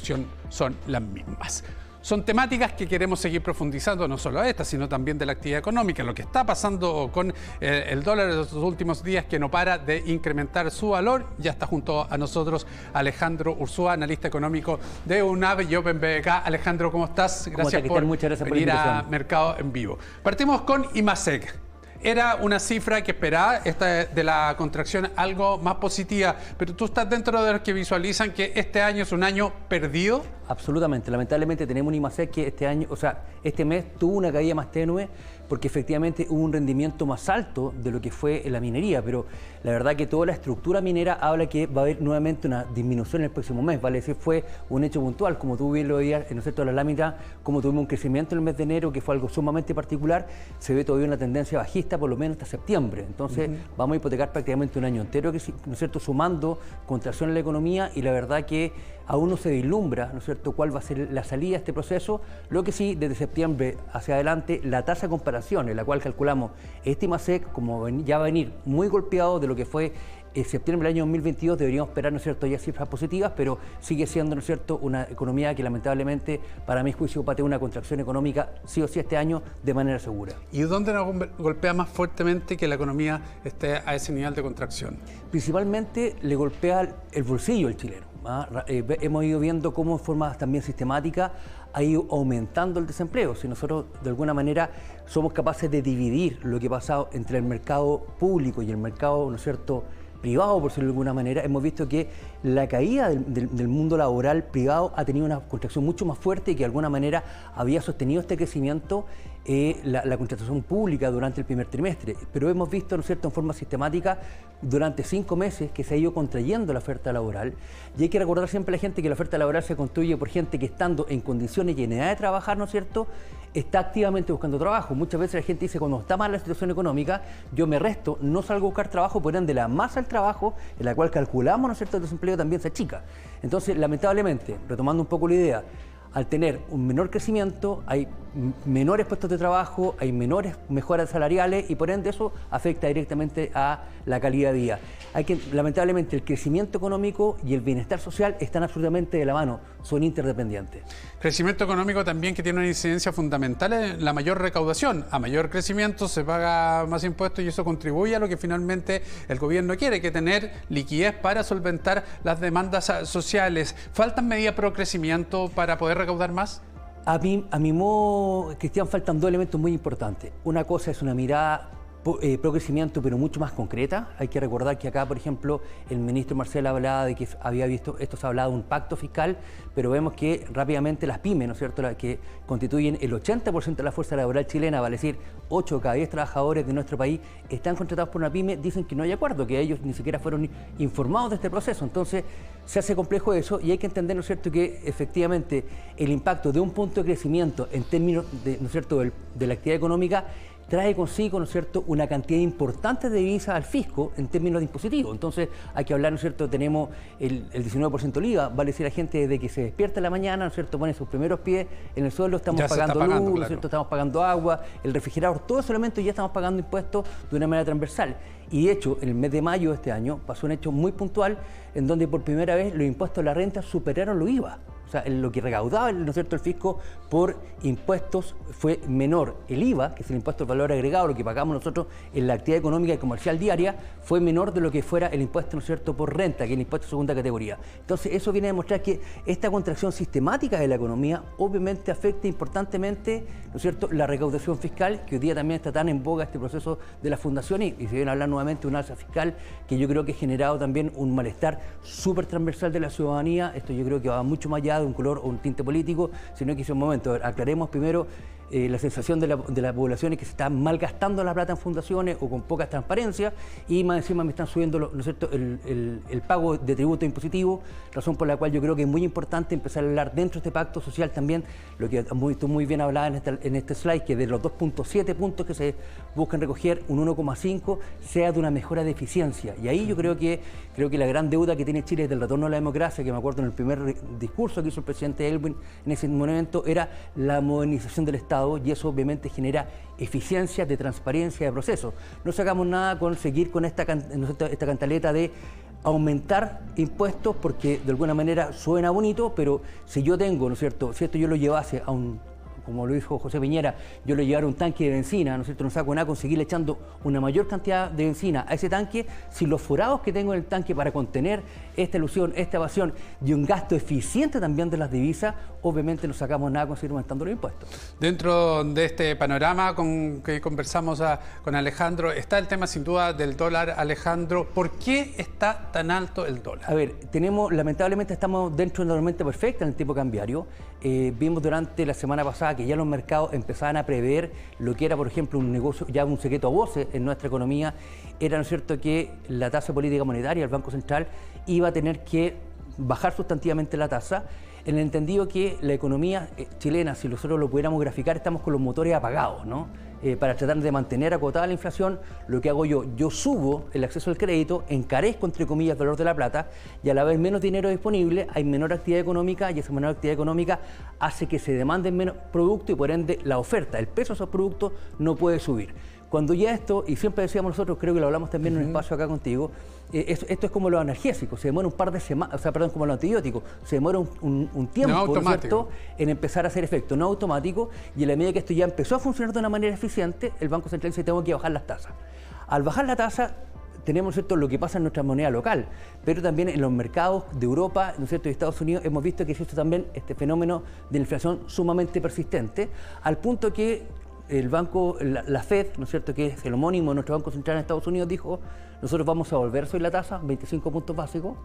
son las mismas. Son temáticas que queremos seguir profundizando, no solo esta, sino también de la actividad económica, lo que está pasando con el dólar en los últimos días, que no para de incrementar su valor. Ya está junto a nosotros Alejandro Urzúa, analista económico de UNAV y Open BBK. Alejandro, ¿cómo estás? Gracias por venir a Mercado en Vivo. Partimos con IMASEC. Era una cifra que esperaba, esta de la contracción, algo más positiva, pero tú estás dentro de los que visualizan que este año es un año perdido. Absolutamente. Lamentablemente tenemos un IMASEC que este mes tuvo una caída más tenue, porque efectivamente hubo un rendimiento más alto de lo que fue en la minería, pero la verdad que toda la estructura minera habla que va a haber nuevamente una disminución en el próximo mes, vale decir, fue un hecho puntual, como tú bien lo veías, ¿no es cierto?, la lámina, como tuvimos un crecimiento en el mes de enero, que fue algo sumamente particular, se ve todavía una tendencia bajista, por lo menos hasta septiembre, entonces vamos a hipotecar prácticamente un año entero, que, ¿no es cierto?, sumando contracción en la economía, y la verdad que aún no se vislumbra, ¿no es cierto?, cuál va a ser la salida de este proceso. Lo que sí, desde septiembre hacia adelante, la tasa de comparación en la cual calculamos este IMASEC, como ya va a venir muy golpeado de lo que fue septiembre del año 2022, deberíamos esperar, ¿no es cierto?, ya cifras positivas, pero sigue siendo, ¿no es cierto?, una economía que lamentablemente, para mi juicio, va a tener una contracción económica sí o sí este año de manera segura. ¿Y dónde nos golpea más fuertemente que la economía esté a ese nivel de contracción? Principalmente le golpea el bolsillo al chileno. Hemos ido viendo cómo en forma también sistemática ha ido aumentando el desempleo. Si nosotros de alguna manera somos capaces de dividir lo que ha pasado entre el mercado público y el mercado, ¿no es cierto?, privado, por decirlo de alguna manera, hemos visto que la caída del mundo laboral privado ha tenido una contracción mucho más fuerte y que de alguna manera había sostenido este crecimiento la contratación pública durante el primer trimestre. Pero hemos visto, ¿no es cierto?, en forma sistemática durante 5 meses que se ha ido contrayendo la oferta laboral. Y hay que recordar siempre a la gente que la oferta laboral se construye por gente que, estando en condiciones y en edad de trabajar, ¿no es cierto?, está activamente buscando trabajo. Muchas veces la gente dice, cuando está mal la situación económica, yo me resto, no salgo a buscar trabajo, por ende la masa del trabajo, en la cual calculamos, ¿no es cierto?, el desempleo también se achica. Entonces, lamentablemente, retomando un poco la idea, al tener un menor crecimiento, hay menores puestos de trabajo, hay menores mejoras salariales y por ende eso afecta directamente a la calidad de vida. Lamentablemente, el crecimiento económico y el bienestar social están absolutamente de la mano, son interdependientes. Crecimiento económico también que tiene una incidencia fundamental en la mayor recaudación. A mayor crecimiento se paga más impuestos y eso contribuye a lo que finalmente el gobierno quiere, que tener liquidez para solventar las demandas sociales. ¿Faltan medidas pro crecimiento para poder recaudar más? A mi modo, Cristian, faltan 2 elementos muy importantes. Una cosa es una mirada pro crecimiento, pero mucho más concreta. Hay que recordar que acá, por ejemplo, el ministro Marcel hablaba de que había visto, esto se ha hablado de un pacto fiscal, pero vemos que rápidamente las pymes, ¿no es cierto?, las que constituyen el 80% de la fuerza laboral chilena, vale decir, 8 de cada 10 trabajadores de nuestro país están contratados por una pyme, dicen que no hay acuerdo, que ellos ni siquiera fueron informados de este proceso. Entonces, se hace complejo eso y hay que entender, ¿no es cierto?, que efectivamente el impacto de un punto de crecimiento en términos de, ¿no es cierto?, de la actividad económica trae consigo, ¿no es cierto?, una cantidad importante de divisas al fisco en términos de impositivos. Entonces hay que hablar, ¿no es cierto?, tenemos el 19% del IVA, vale decir, la gente desde que se despierta en la mañana, ¿no es cierto?, pone sus primeros pies en el suelo, estamos pagando luz, claro, ¿no es cierto?, estamos pagando agua, el refrigerador, todos esos elementos ya estamos pagando impuestos de una manera transversal. Y de hecho, en el mes de mayo de este año pasó un hecho muy puntual en donde por primera vez los impuestos a la renta superaron los IVA. O sea, lo que recaudaba, ¿no es cierto?, el fisco por impuestos fue menor. El IVA, que es el impuesto al valor agregado, lo que pagamos nosotros en la actividad económica y comercial diaria, fue menor de lo que fuera el impuesto, ¿no es cierto?, por renta, que es el impuesto de segunda categoría. Entonces, eso viene a demostrar que esta contracción sistemática de la economía obviamente afecta importantemente, ¿no es cierto?, la recaudación fiscal, que hoy día también está tan en boga este proceso de las fundaciones, y se viene a hablar nuevamente de una alza fiscal que yo creo que ha generado también un malestar súper transversal de la ciudadanía. Esto yo creo que va mucho más allá de un color o un tinte político, sino que es un momento, aclaremos primero la sensación de la población es que se está malgastando la plata en fundaciones o con poca transparencia, y más encima me están subiendo, ¿no es cierto?, el pago de tributo impositivo, razón por la cual yo creo que es muy importante empezar a hablar dentro de este pacto social también, lo que tú muy bien hablabas en este slide, que de los 2.7 puntos que se buscan recoger, un 1.5 sea de una mejora de eficiencia. Y ahí yo creo que la gran deuda que tiene Chile es del retorno a la democracia, que me acuerdo en el primer discurso que hizo el presidente Elwin en ese momento, era la modernización del Estado, y eso obviamente genera eficiencia de transparencia de procesos. No sacamos nada con seguir con esta cantaleta de aumentar impuestos porque de alguna manera suena bonito, pero si yo tengo, ¿no es cierto? Si esto yo lo llevase a un, como lo dijo José Piñera, yo le llevara un tanque de benzina, ¿no es cierto? No saco nada con seguirle echando una mayor cantidad de benzina a ese tanque, si los forados que tengo en el tanque para contener esta ilusión, esta evasión y un gasto eficiente también de las divisas, obviamente no sacamos nada con seguir aumentando los impuestos. Dentro de este panorama que conversamos con Alejandro, está el tema sin duda del dólar. Alejandro, ¿por qué está tan alto el dólar? A ver, lamentablemente estamos dentro de una tormenta perfecta en el tipo cambiario. Vimos durante la semana pasada que ya los mercados empezaban a prever lo que era, por ejemplo, un negocio, ya un secreto a voces en nuestra economía, era, ¿no es cierto?, que la tasa política monetaria, el Banco Central, iba a tener que bajar sustantivamente la tasa, en el entendido que la economía chilena, si nosotros lo pudiéramos graficar, estamos con los motores apagados, ¿no? Para tratar de mantener acotada la inflación, lo que hago yo subo el acceso al crédito, encarezco, entre comillas, el valor de la plata, y a la vez menos dinero disponible, hay menor actividad económica, y esa menor actividad económica hace que se demanden menos productos y por ende la oferta, el precio de esos productos no puede subir. Cuando ya esto, y siempre decíamos nosotros, creo que lo hablamos también en un espacio acá contigo, esto es como los analgésicos, se demora un par de semanas, como los antibióticos, se demora un tiempo, ¿no es cierto?, en empezar a hacer efecto, no automático, y en la medida que esto ya empezó a funcionar de una manera eficiente, el Banco Central dice: tengo que bajar las tasas. Al bajar la tasa, tenemos, ¿cierto?, lo que pasa en nuestra moneda local, pero también en los mercados de Europa, ¿no es cierto?, y Estados Unidos, hemos visto que existe también este fenómeno de inflación sumamente persistente, al punto que el banco, la Fed, ¿no es cierto?, que es el homónimo de nuestro Banco Central en Estados Unidos, dijo: nosotros vamos a volver a subir la tasa, 25 puntos básicos,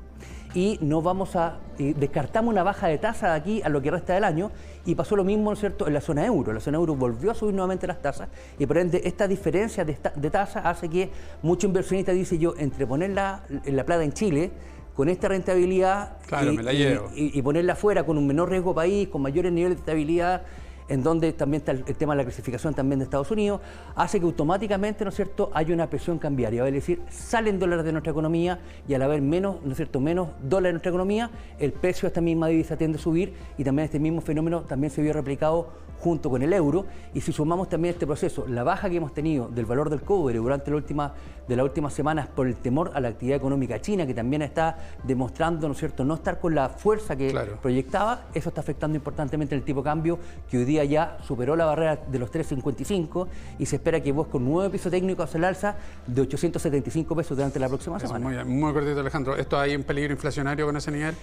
y no vamos a, descartamos una baja de tasa de aquí a lo que resta del año, y pasó lo mismo, ¿no es cierto?, en la zona euro. La zona euro volvió a subir nuevamente las tasas, y por ende esta diferencia de tasa hace que muchos inversionistas dicen: yo, entre poner la plata en Chile, con esta rentabilidad, claro, me la llevo, y ponerla afuera con un menor riesgo país, con mayores niveles de estabilidad, en donde también está el tema de la clasificación también de Estados Unidos, hace que automáticamente, ¿no es cierto?, haya una presión cambiaria, es decir, salen dólares de nuestra economía y al haber menos, ¿no es cierto?, menos dólares en nuestra economía, el precio de esta misma divisa tiende a subir, y también este mismo fenómeno también se vio replicado junto con el euro. Y si sumamos también este proceso, la baja que hemos tenido del valor del cobre durante las últimas semanas por el temor a la actividad económica china, que también está demostrando, ¿no es cierto?, no estar con la fuerza que proyectaba, eso está afectando importantemente el tipo de cambio, que hoy día ya superó la barrera de los 3.55 y se espera que busque un nuevo piso técnico hacia el alza de 875 pesos durante la próxima semana. Muy cortito, Alejandro. ¿Esto hay un peligro inflacionario con ese nivel?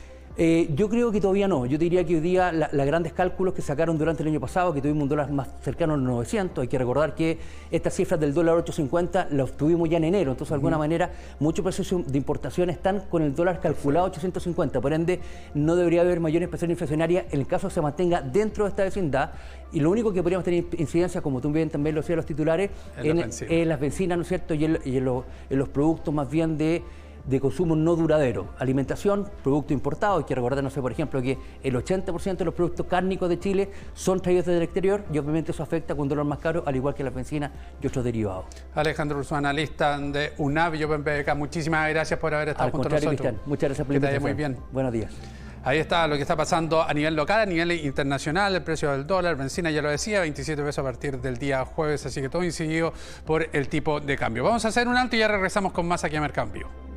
Yo creo que todavía no. Yo diría que hoy día los grandes cálculos que sacaron durante el año pasado, que tuvimos un dólar más cercano a los 900, hay que recordar que estas cifras del dólar 8.50 las obtuvimos ya en enero, entonces de alguna manera muchos procesos de importación están con el dólar calculado 850, por ende no debería haber mayor presión inflacionaria en el caso que se mantenga dentro de esta vecindad, y lo único que podríamos tener incidencia, como tú bien también lo decías los titulares, en las bencinas, ¿no es cierto?, y en los productos más bien de consumo no duradero. Alimentación, producto importado. Hay que recordar, no sé, por ejemplo, que el 80% de los productos cárnicos de Chile son traídos desde el exterior, y obviamente eso afecta con un dólar más caro, al igual que las bencinas y otros derivados. Alejandro Urzúa, analista de UNAV y OpenBK, muchísimas gracias por haber estado junto a nosotros. Cristian, muchas gracias por la invitación. Que te vaya muy bien. Buenos días. Ahí está lo que está pasando a nivel local, a nivel internacional, el precio del dólar, benzina, ya lo decía, 27 pesos a partir del día jueves, así que todo incidido por el tipo de cambio. Vamos a hacer un alto y ya regresamos con más aquí a Mercambio.